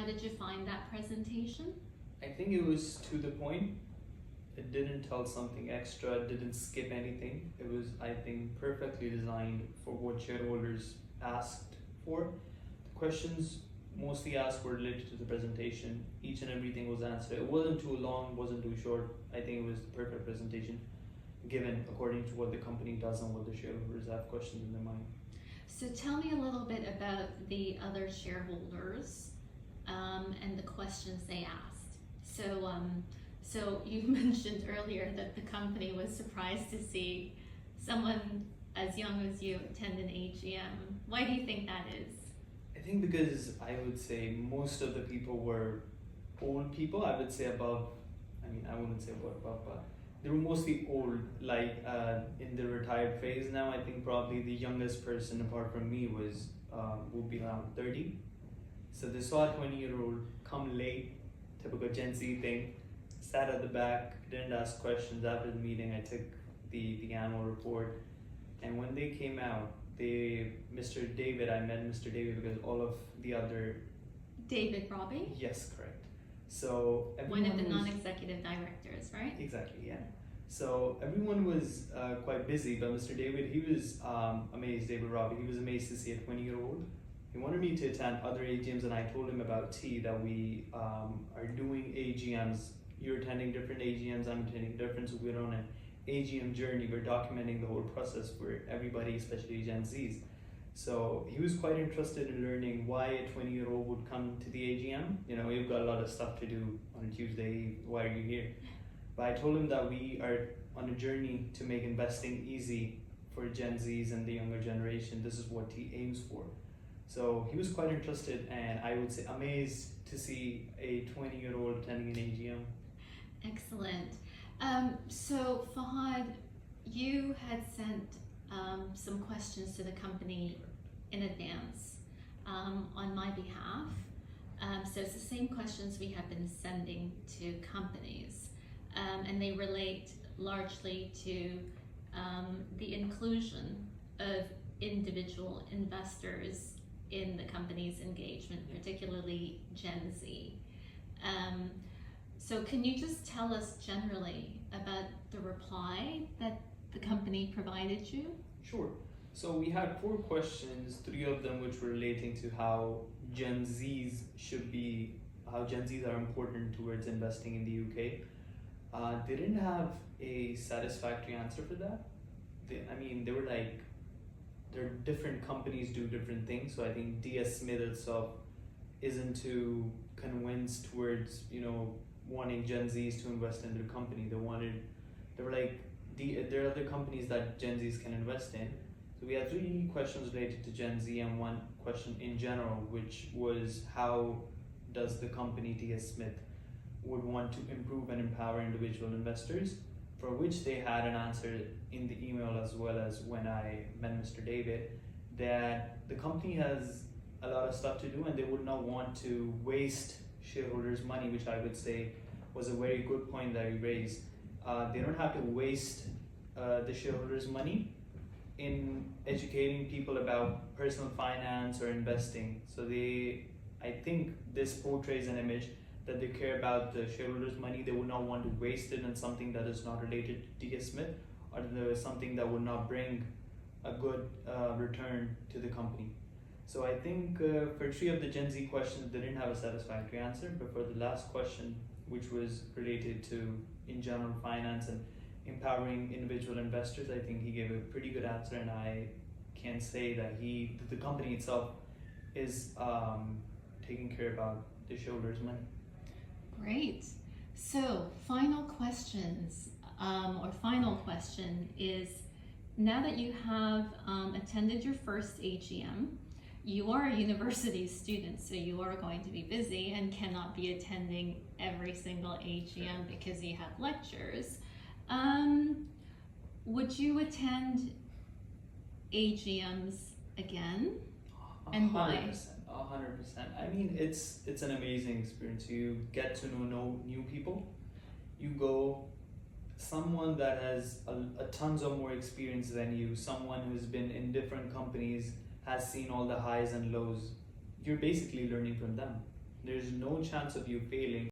did you find that presentation? I think it was to the point. It didn't tell something extra, it didn't skip anything. It was, I think, perfectly designed for what shareholders asked for. The questions mostly asked were related to the presentation. Each and everything was answered. It wasn't too long, wasn't too short. I think it was the perfect presentation given according to what the company does and what the shareholders have questions in their mind. So tell me a little bit about the other shareholders and the questions they asked. So you mentioned earlier that the company was surprised to see someone as young as you attend an AGM. Why do you think that is? I think because I would say most of the people were old people. I would say above, I wouldn't say above, but they were mostly old, like in the retired phase now. I think probably the youngest person apart from me would be around 30. So they saw a 20-year-old come late, typical Gen Z thing, sat at the back, didn't ask questions. After the meeting, I took the annual report, and when they came out, I met Mr. David because all of the other... David Robbie? Yes, correct. So one of the non-executive directors, right? Exactly, yeah. So everyone was quite busy, but Mr. David, he was amazed, David Robbie, he was amazed to see a 20-year-old. He wanted me to attend other AGMs, and I told him about T, that we are doing AGMs. You're attending different AGMs, I'm attending different, so we're on an AGM journey. We're documenting the whole process for everybody, especially Gen Zs. So he was quite interested in learning why a 20-year-old would come to the AGM. You know, you've got a lot of stuff to do on a Tuesday, why are you here? But I told him that we are on a journey to make investing easy for Gen Zs and the younger generation. This is what he aims for. So he was quite interested, and I would say amazed to see a 20-year-old attending an AGM. Excellent. So Fahad, you had sent some questions to the company in advance on my behalf. So it's the same questions we have been sending to companies, and they relate largely to the inclusion of individual investors in the company's engagement, particularly Gen Z. So can you just tell us generally about the reply that the company provided you? Sure. So we had 4 questions, 3 of them which were relating to how Gen Zs are important towards investing in the UK. They didn't have a satisfactory answer for that. They were like, different companies do different things. So I think DS Smith itself isn't too convinced towards, wanting Gen Zs to invest in their company. There are other companies that Gen Zs can invest in. So we had 3 questions related to Gen Z and 1 question in general, which was how does the company DS Smith would want to improve and empower individual investors, for which they had an answer in the email as well as when I met Mr. David, that the company has a lot of stuff to do and they would not want to waste shareholders' money, which I would say was a very good point that you raised. They don't have to waste the shareholders' money in educating people about personal finance or investing. So I think this portrays an image that they care about the shareholders' money. They would not want to waste it on something that is not related to DS Smith, or something that would not bring a good return to the company. So I think for 3 of the Gen Z questions, they didn't have a satisfactory answer, but for the last question, which was related to, in general, finance and empowering individual investors, I think he gave a pretty good answer, and I can say that the company itself is taking care about the shareholders' money. Great. So final questions, or final question is, now that you have attended your first AGM, you are a university student, so you are going to be busy and cannot be attending every single AGM because you have lectures. Would you attend AGMs again? And why? 100%. It's an amazing experience. You get to know new people. You go, someone that has a tons of more experience than you, someone who's been in different companies, has seen all the highs and lows. You're basically learning from them. there's no chance of you failing